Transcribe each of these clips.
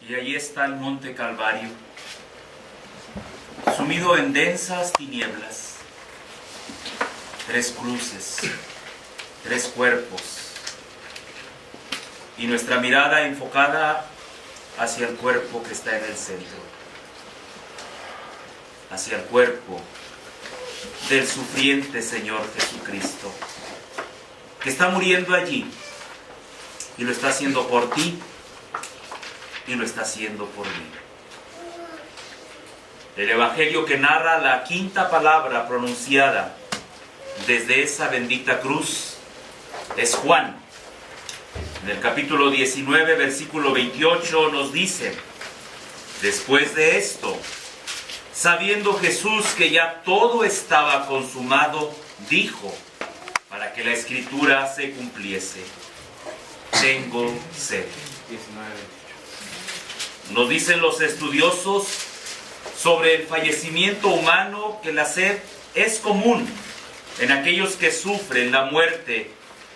Y allí está el monte Calvario, sumido en densas tinieblas. 3 cruces, 3 cuerpos, y nuestra mirada enfocada hacia el cuerpo que está en el centro, hacia el cuerpo del sufriente Señor Jesucristo, que está muriendo allí, y lo está haciendo por ti, y lo está haciendo por mí. El Evangelio que narra la 5ª palabra pronunciada desde esa bendita cruz es Juan. En el capítulo 19, versículo 28 nos dice: después de esto, sabiendo Jesús que ya todo estaba consumado, dijo, para que la Escritura se cumpliese: tengo sed. Nos dicen los estudiosos sobre el fallecimiento humano que la sed es común en aquellos que sufren la muerte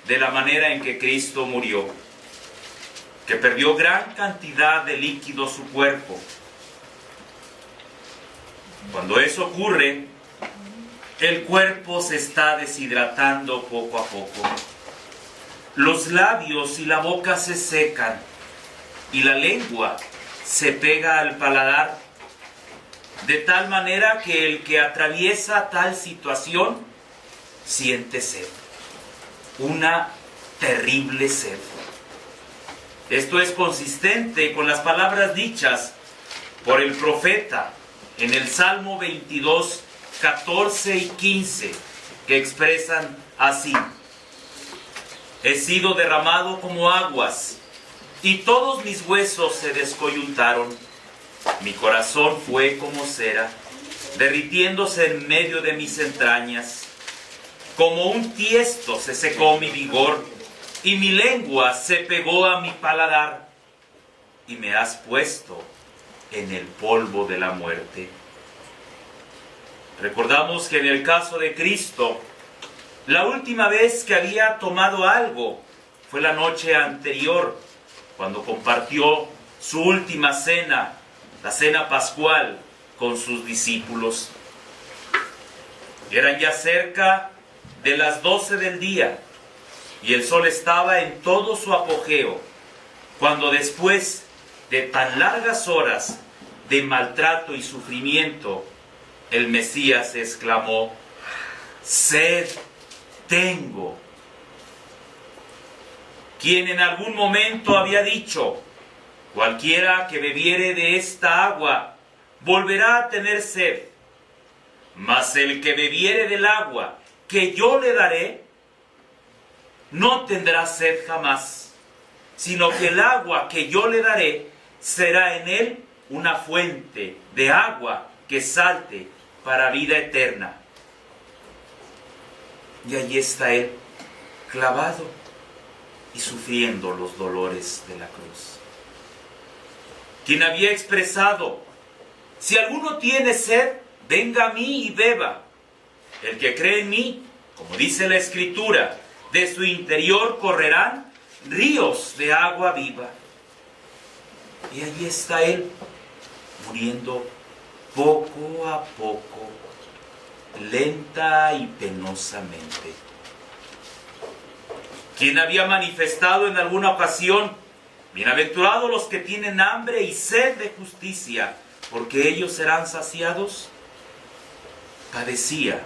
de la manera en que Cristo murió, que perdió gran cantidad de líquido su cuerpo. Cuando eso ocurre, el cuerpo se está deshidratando poco a poco. Los labios y la boca se secan y la lengua se pega al paladar, de tal manera que el que atraviesa tal situación siente sed, una terrible sed. Esto es consistente con las palabras dichas por el profeta en el Salmo 22, 14 y 15, que expresan así: he sido derramado como aguas, y todos mis huesos se descoyuntaron. Mi corazón fue como cera, derritiéndose en medio de mis entrañas. Como un tiesto se secó mi vigor, y mi lengua se pegó a mi paladar. Y me has puesto en el polvo de la muerte. Recordamos que en el caso de Cristo, la última vez que había tomado algo fue la noche anterior, cuando compartió su última cena, la cena pascual, con sus discípulos. Eran ya cerca de las 12 del día, y el sol estaba en todo su apogeo, cuando después de tan largas horas de maltrato y sufrimiento, el Mesías exclamó: sed tengo. Quien en algún momento había dicho: cualquiera que bebiere de esta agua volverá a tener sed, mas el que bebiere del agua que yo le daré no tendrá sed jamás, sino que el agua que yo le daré será en él una fuente de agua que salte para vida eterna. Y allí está él, clavado y sufriendo los dolores de la cruz. Quien había expresado: si alguno tiene sed, venga a mí y beba. El que cree en mí, como dice la Escritura, de su interior correrán ríos de agua viva. Y allí está él, muriendo poco a poco, lenta y penosamente. Quien había manifestado en alguna ocasión: bienaventurados los que tienen hambre y sed de justicia, porque ellos serán saciados, padecía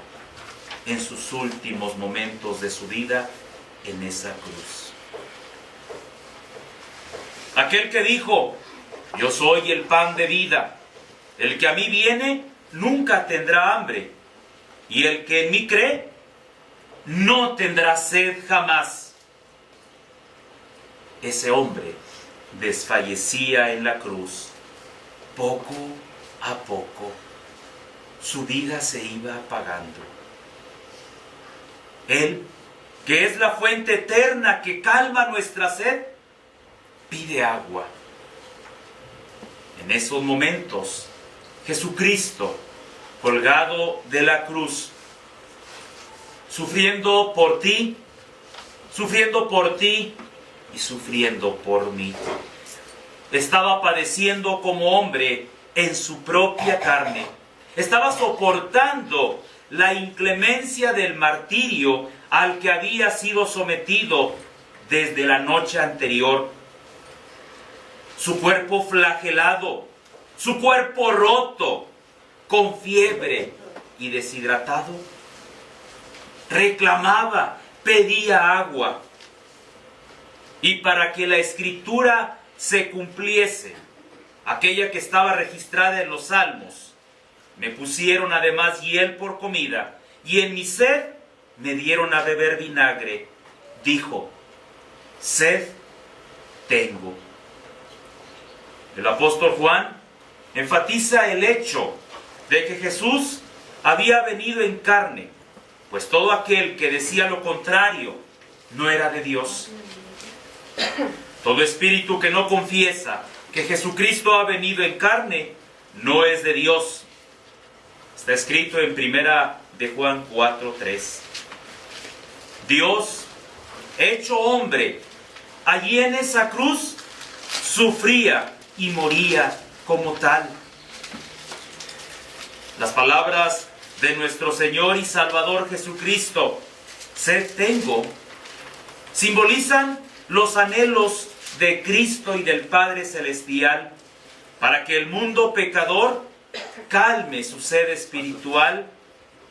en sus últimos momentos de su vida en esa cruz. Aquel que dijo: yo soy el pan de vida, el que a mí viene nunca tendrá hambre, y el que en mí cree no tendrá sed jamás. Ese hombre desfallecía en la cruz. Poco a poco su vida se iba apagando. Él, que es la fuente eterna que calma nuestra sed, pide agua. En esos momentos, Jesucristo, colgado de la cruz, sufriendo por ti y sufriendo por mí, estaba padeciendo como hombre en su propia carne. Estaba soportando la inclemencia del martirio al que había sido sometido desde la noche anterior. Su cuerpo flagelado, su cuerpo roto, con fiebre y deshidratado, reclamaba, pedía agua. Y para que la escritura se cumpliese, aquella que estaba registrada en los Salmos, me pusieron además hiel por comida, y en mi sed me dieron a beber vinagre. Dijo, sed tengo. El apóstol Juan enfatiza el hecho de que Jesús había venido en carne, pues todo aquel que decía lo contrario no era de Dios. Todo espíritu que no confiesa que Jesucristo ha venido en carne no es de Dios. Está escrito en 1 de Juan 4:3. Dios, hecho hombre, allí en esa cruz, sufría y moría como tal. Las palabras de nuestro Señor y Salvador Jesucristo, sed tengo, simbolizan los anhelos de Cristo y del Padre Celestial para que el mundo pecador calme su sed espiritual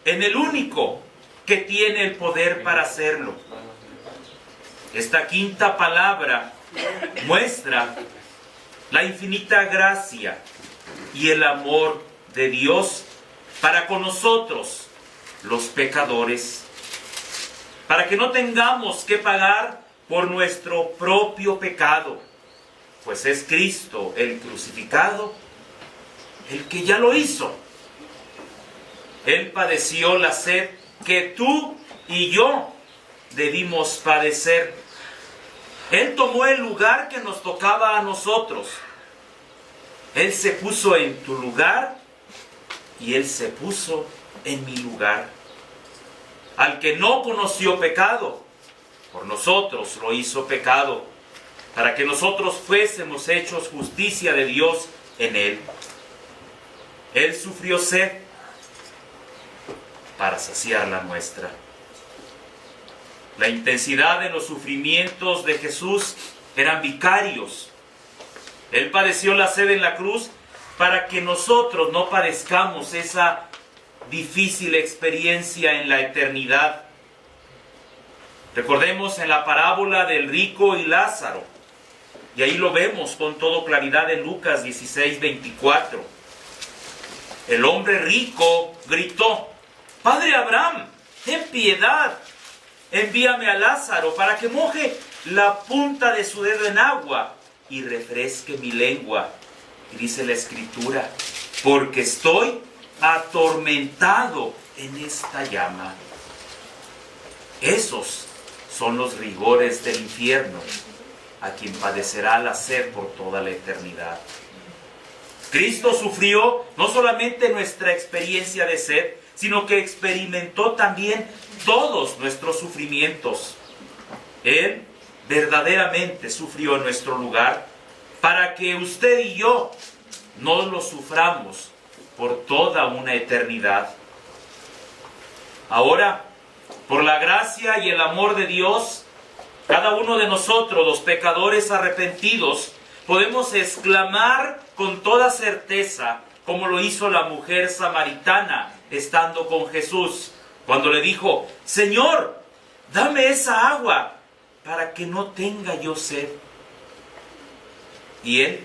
en el único que tiene el poder para hacerlo. Esta quinta palabra muestra la infinita gracia y el amor de Dios para con nosotros, los pecadores, para que no tengamos que pagar por nuestro propio pecado, pues es Cristo el crucificado el que ya lo hizo. Él padeció la sed que tú y yo debimos padecer. Él tomó el lugar que nos tocaba a nosotros. Él se puso en tu lugar y Él se puso en mi lugar. Al que no conoció pecado, por nosotros lo hizo pecado, para que nosotros fuésemos hechos justicia de Dios en Él. Él sufrió sed para saciar la nuestra. La intensidad de los sufrimientos de Jesús eran vicarios. Él padeció la sed en la cruz para que nosotros no padezcamos esa difícil experiencia en la eternidad. Recordemos en la parábola del rico y Lázaro, y ahí lo vemos con toda claridad en Lucas 16:24. El hombre rico gritó, Padre Abraham, ten piedad, envíame a Lázaro para que moje la punta de su dedo en agua y refresque mi lengua. Y dice la Escritura, porque estoy atormentado en esta llama. Esos son los rigores del infierno, a quien padecerá la sed por toda la eternidad. Cristo sufrió no solamente nuestra experiencia de sed, sino que experimentó también todos nuestros sufrimientos. Él verdaderamente sufrió en nuestro lugar para que usted y yo no lo suframos por toda una eternidad. Ahora, por la gracia y el amor de Dios, cada uno de nosotros, los pecadores arrepentidos, podemos exclamar con toda certeza, como lo hizo la mujer samaritana estando con Jesús, cuando le dijo, Señor, dame esa agua para que no tenga yo sed. Y Él,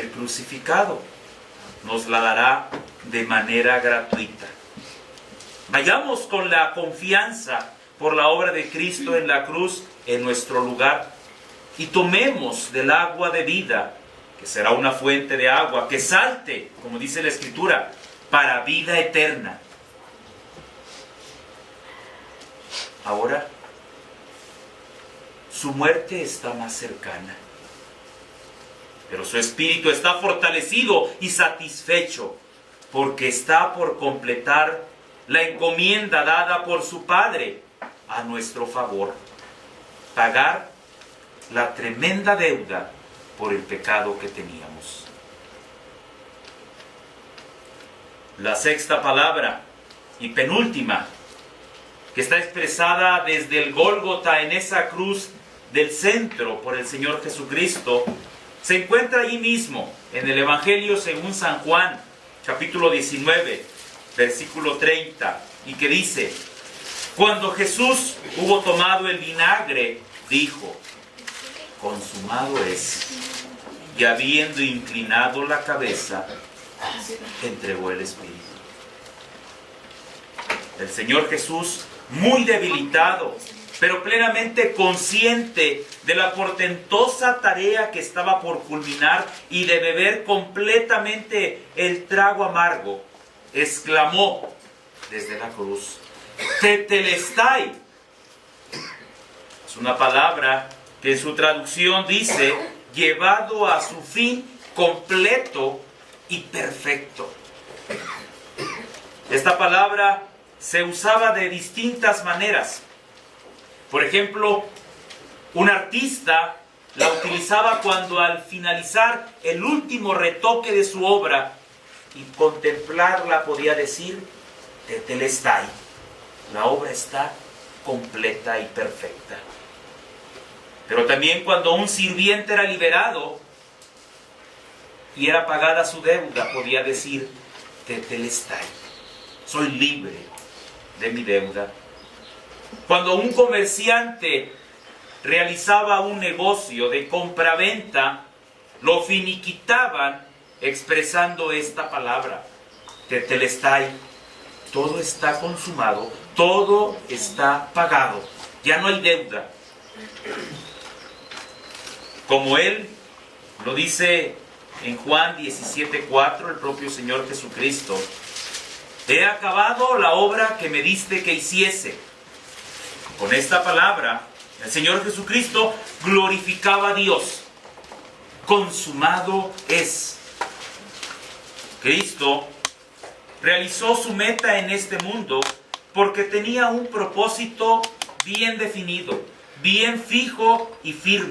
el crucificado, nos la dará de manera gratuita. Vayamos con la confianza por la obra de Cristo en la cruz en nuestro lugar y tomemos del agua de vida, que será una fuente de agua que salte, como dice la Escritura, para vida eterna. Ahora, su muerte está más cercana, pero su espíritu está fortalecido y satisfecho, porque está por completar la encomienda dada por su Padre a nuestro favor, pagar la tremenda deuda por el pecado que teníamos. La sexta palabra y penúltima, que está expresada desde el Gólgota en esa cruz del centro por el Señor Jesucristo, se encuentra allí mismo en el Evangelio según San Juan, capítulo 19, versículo 30, y que dice: cuando Jesús hubo tomado el vinagre, dijo: consumado es. Y habiendo inclinado la cabeza, entregó el Espíritu. El Señor Jesús, muy debilitado, pero plenamente consciente de la portentosa tarea que estaba por culminar y de beber completamente el trago amargo, exclamó desde la cruz: tetelestai. Es una palabra que en su traducción dice: llevado a su fin completo y perfecto. Esta palabra se usaba de distintas maneras. Por ejemplo, un artista la utilizaba cuando al finalizar el último retoque de su obra y contemplarla podía decir: tetelestai. La obra está completa y perfecta. Pero también cuando un sirviente era liberado y era pagada su deuda, podía decir: tetelestai. Soy libre de mi deuda. Cuando un comerciante realizaba un negocio de compraventa, lo finiquitaban expresando esta palabra: tetelestai. Todo está consumado, todo está pagado, ya no hay deuda. Como él lo dice en Juan 17:4, el propio Señor Jesucristo: he acabado la obra que me diste que hiciese. Con esta palabra, el Señor Jesucristo glorificaba a Dios. Consumado es. Cristo realizó su meta en este mundo porque tenía un propósito bien definido, bien fijo y firme.